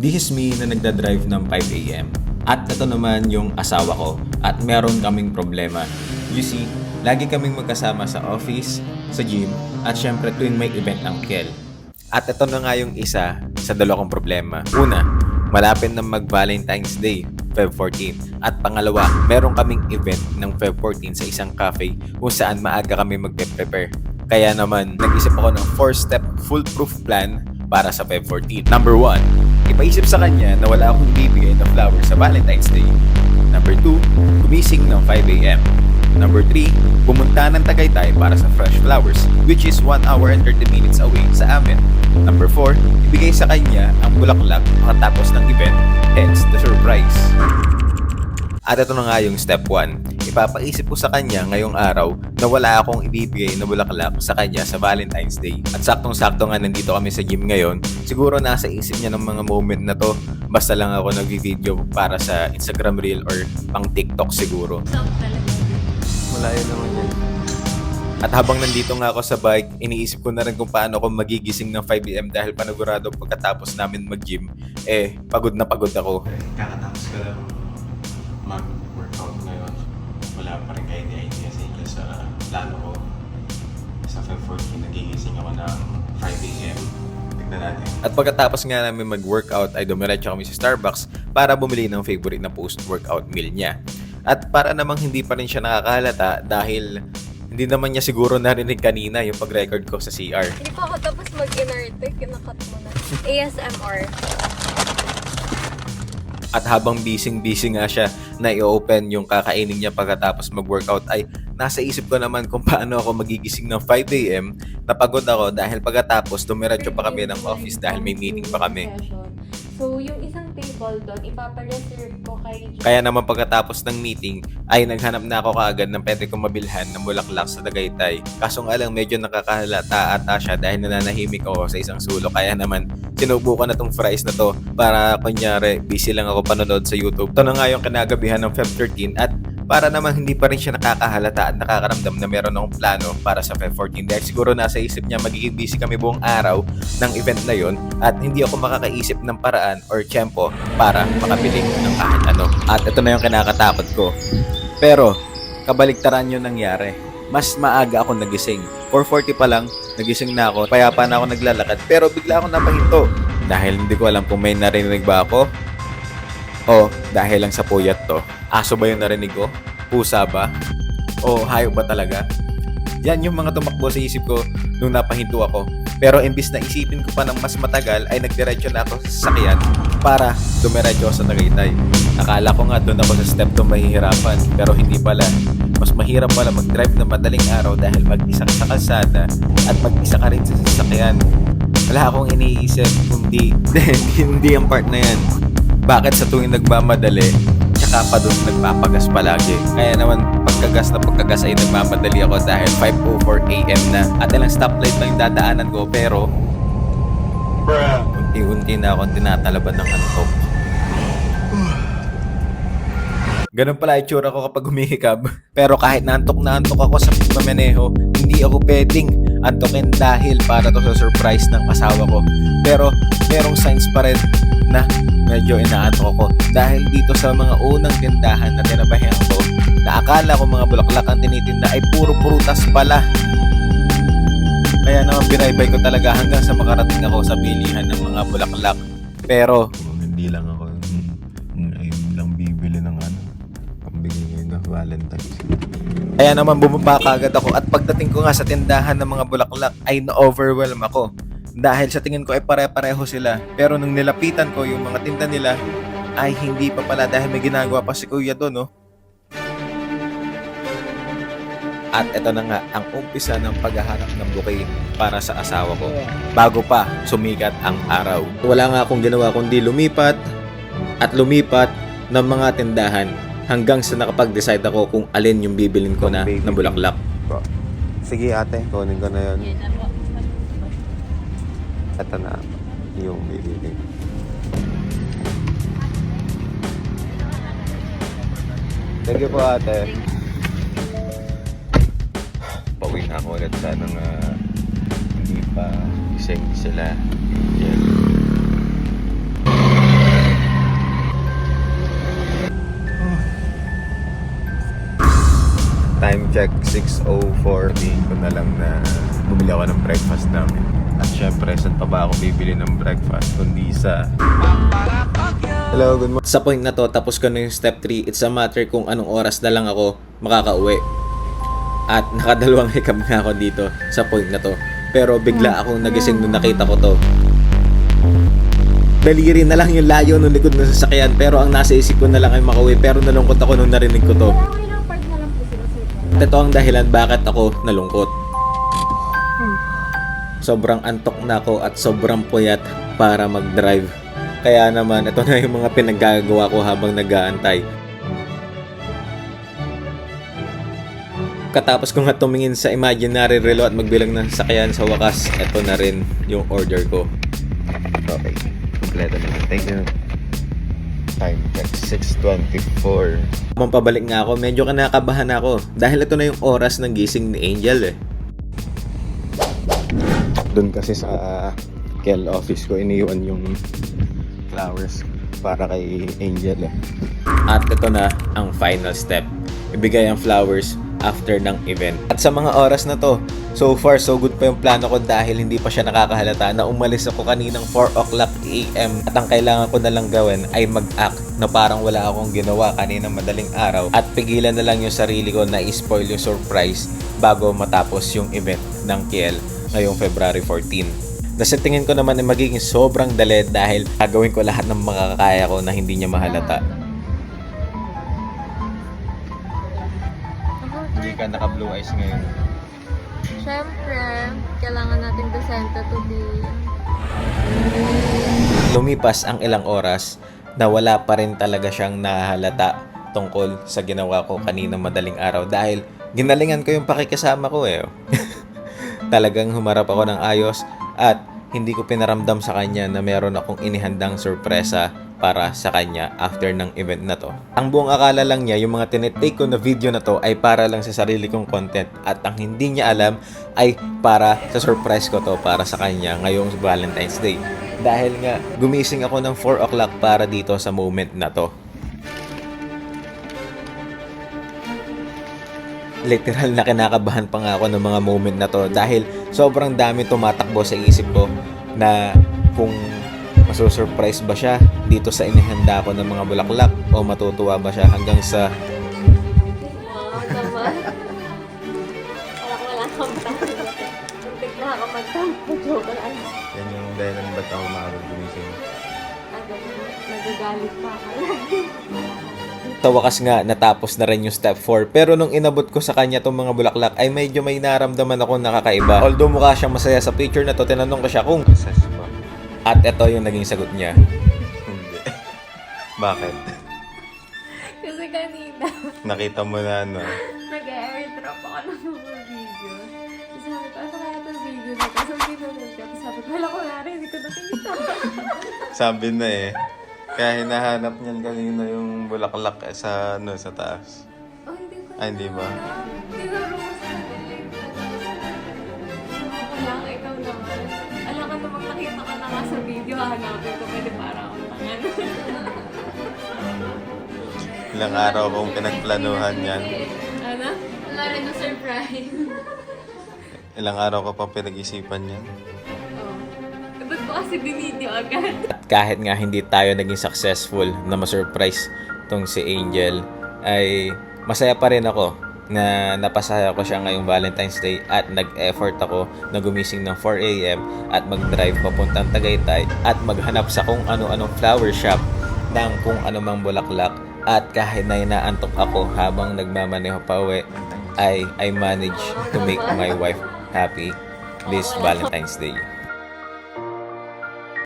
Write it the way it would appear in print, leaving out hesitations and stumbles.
This is me na nagdadrive ng 5 AM. At ito naman yung asawa ko at meron kaming problema. You see, lagi kaming magkasama sa office, sa gym, at syempre tuwing may event ng Kel. At ito na nga yung isa sa dalawang problema. Una, malapit na mag-Valentine's Day, Feb 14. At pangalawa, meron kaming event ng Feb 14 sa isang cafe kung saan maaga kami magpe-prepare. Kaya naman, nag-isip ako ng 4-step foolproof plan para sa Feb 14. Number 1, ipaisip sa kanya na wala akong bibigay na flowers sa Valentine's Day. Number 2, gumising ng 5 AM. Number 3, pumunta ng Tagaytay para sa fresh flowers, which is 1 hour and 30 minutes away sa amin. Number 4, ibigay sa kanya ang bulaklak pagkatapos ng event, hence the surprise. At ito na nga yung step 1. Ipapaisip ko sa kanya ngayong araw na wala akong ibibigay na bulaklak sa kanya sa Valentine's Day. At saktong-sakto nga nandito kami sa gym ngayon, siguro nasa isip niya ng mga moment na to. Basta lang ako nag-video para sa Instagram Reel or pang TikTok siguro. Malayo naman yan. At habang nandito nga ako sa bike, iniisip ko na rin kung paano ako magigising ng 5 AM dahil panigurado pagkatapos namin mag-gym, pagod na pagod ako. Kakatapos ko lang mag-workout ngayon. Wala pa rin idea sa plano ko. Sa Feb 14, nagigising ako ng 5 AM. Tignan natin. At pagkatapos nga namin mag-workout ay dumiretso kami sa Starbucks para bumili ng favorite na post-workout meal niya. At para namang hindi pa rin siya nakakahalata dahil hindi naman niya siguro narinig kanina yung pag-record ko sa CR. Hindi pa ako tapos mag-inerte, kinakat mo na. ASMR. At habang busy nga siya na i-open yung kakainin niya pagkatapos mag-workout ay nasa isip ko naman kung paano ako magigising ng 5 AM. Napagod ako dahil pagkatapos dumiretso pa kami ng office dahil may meeting pa kami. So, yung isang table doon, ipapareserve ko kay... Kaya naman pagkatapos ng meeting ay naghanap na ako kaagad ng pwede kong mabilhan ng bulaklak sa Tagaytay. Kaso nga lang medyo nakakahalata ata siya dahil nananahimik ako sa isang sulok. Kaya naman sinubukan na tong fries na to para kunyari busy lang ako panonood sa YouTube. Ito na nga yung kinagabihan ng Feb 13 at para naman hindi pa rin siya nakakahalata at nakakaramdam na meron akong plano para sa Feb 14 dahil siguro nasa isip niya magiging busy kami buong araw ng event na yon at hindi ako makakaisip ng paraan or tiyempo para makabili ng kahit ano. At ito na yung kinakatakot ko. Pero kabaliktaran yung nangyari. Mas maaga ako nagising. 4:40 pa lang, nagising na ako. Payapa na ako naglalakad pero bigla akong napahinto. Dahil hindi ko alam kung may narinig ba ako o dahil lang sa puyat to. Aso ba yung narinig ko? Pusa ba? O hayop ba talaga? Yan yung mga tumakbo sa isip ko nung napahinto ako. Pero imbis na isipin ko pa ng mas matagal ay nagdiretso na ako sa sasakyan para dumiretso sa Tagaytay. Akala ko nga doon ako sa step 2 mahihirapan pero hindi pala. Mas mahirap pala mag-drive na madaling araw dahil mag-isa ka sa kalsada at mag-isa ka rin sa sasakyan. Wala akong iniisip kundi hindi ang part na yan. Bakit sa tuwing nagmamadali, tsaka pa doon nagpapagas palagi? Kaya naman pagkagas ay nagmamadali ako dahil 5:04 AM na at ilang stoplight lang yung dadaanan ko pero unti-unti na akong tinatalaban ng antok. Ganun pala itsura ko kapag humihikab. Pero kahit na antok ako sa pagmamaneho, hindi ako pwedeng antokin dahil para to sa surprise ng asawa ko. Pero merong signs pa rin na medyo inaantok ako dahil dito sa mga unang tindahan na tinabayan ko na akala ko mga bulaklak ang tinitinda ay puro prutas pala. Kaya naman binaybay ko talaga hanggang sa makarating ako sa bilihan ng mga bulaklak. Pero Hindi lang ako lang bibili ng pambigay ng Valentine's. kaya naman bumaba kaagad ako at pagdating ko nga sa tindahan ng mga bulaklak ay na-overwhelm ako. Dahil sa tingin ko ay pare-pareho sila. Pero nung nilapitan ko yung mga tinda nila ay hindi pa pala dahil may ginagawa pa si kuya doon, no? At ito na nga ang umpisa ng paghahanap ng bouquet para sa asawa ko bago pa sumikat ang araw. Wala nga akong ginawa kundi lumipat at lumipat ng mga tindahan hanggang sa nakapag-decide ako kung alin yung bibilin ko na bulaklak. Sige ate, kunin ko na yun. Ito na yung bibili. Thank you po ate. Pauwi na ako ulit sa hindi pa gising sila. Yan. Time check 6:04. Tingin ko na lang na bumili ako ng breakfast namin. At syempre, saan pa ba ako bibili ng breakfast kundi sa... Hello, good morning. Sa point na to, tapos ko na yung step 3. It's a matter kung anong oras na lang ako makakauwi. At nakadalawang hikab nga ako dito sa point na to. Pero bigla akong nagising nung nakita ko to. Daliri na lang yung layo nung likod ng sasakyan, pero ang nasa isip ko na lang ay makauwi. Pero nalungkot ako nung narinig ko to. Pero ilang part na lang po sila, sir. Ito ang dahilan bakit ako nalungkot. Sobrang antok na ako at sobrang puyat para mag-drive. Kaya naman, ito na yung mga pinaggagawa ko habang nag-aantay. Katapos ko nga tumingin sa imaginary relo at magbilang ng sasakyan, sa wakas, ito na rin yung order ko. Okay, kompleto na. Thank you. Time check 6:24. Habang pabalik nga ako, medyo kinakabahan ako dahil ito na yung oras ng gising ni Angel eh. Doon kasi sa KL office ko iniwan yung flowers para kay Angel eh. At ito na ang final step. Ibigay ang flowers after ng event. At sa mga oras na to, so far so good pa yung plano ko dahil hindi pa siya nakakahalata na umalis ako kaninang 4 o'clock AM at ang kailangan ko na lang gawin ay mag-act na parang wala akong ginawa kaninang madaling araw at pigilan na lang yung sarili ko na i-spoil yung surprise bago matapos yung event ng KL ngayong February 14. Nasa tingin ko naman ay magiging sobrang dali dahil gagawin ko lahat ng makakaya ko na hindi niya mahalata. Hindi ka naka-blue eyes ngayon. Siyempre, kailangan natin dosente to be... Lumipas ang ilang oras na wala pa rin talaga siyang nahalata tungkol sa ginawa ko kaninang madaling araw dahil ginalingan ko yung pakikisama ko eh. Talagang humarap ako ng ayos at hindi ko pinaramdam sa kanya na meron akong inihandang sorpresa para sa kanya after ng event na to. Ang buong akala lang niya yung mga tinitake ko na video na to ay para lang sa sarili kong content at ang hindi niya alam ay para sa surprise ko to para sa kanya ngayong Valentine's Day. Dahil nga gumising ako ng 4 o'clock para dito sa moment na to. Literal na kinakabahan pa nga ako ng mga moment na to dahil sobrang dami tumatakbo sa isip ko na kung masusurprise ba siya dito sa inihanda ko ng mga bulaklak o matutuwa ba siya hanggang sa Wow, naman. Wala kang tampo. Muntik na ako magtampo. Joke lang. yan yung dahilan ba't ako maagang gumising. Nagagalit pa ako. Sa wakas nga, natapos na rin yung step 4. Pero nung inabot ko sa kanya tong mga bulaklak, ay medyo may naramdaman ako nakakaiba. Although mukha siyang masaya sa picture na to, tinanong ko siya kung success ba. At ito yung naging sagot niya. Hindi. Bakit? Kasi kanina, Nakita mo na ano. nag-airdrop ako ng mga video. Tapos sabi ko, ano kaya itong video na ito? So, pinunod ko. Tapos sabi ko, wala ko nga rin, hindi ko nakikita. Sabi na eh. Kaya hinahanap niyan kanina yung bulaklak sa ano sa taas. Oh, hindi ko Ay, hindi ba? Tinuro ko sa dilim. Ako lang, ikaw naman. Alam ka namang nakita ka na nga sa video, hahanapin ko, pwede para akong tangan. Ilang araw kong pinagplanuhan yan. Ano? Wala rin na surprise. Ilang araw ko pang pinag-isipan yan. Oh. Ba't ko kasi binideo agad? At kahit nga hindi tayo naging successful na ma-surprise tong si Angel, ay masaya pa rin ako na napasaya ko siya ngayong Valentine's Day at nag-effort ako na gumising ng 4 AM at mag-drive papuntang Tagaytay at maghanap sa kung ano-anong flower shop ng kung anumang bulaklak at kahit na inaantok ako habang nagmamaneho pa uwi ay I managed to make my wife happy this Valentine's Day.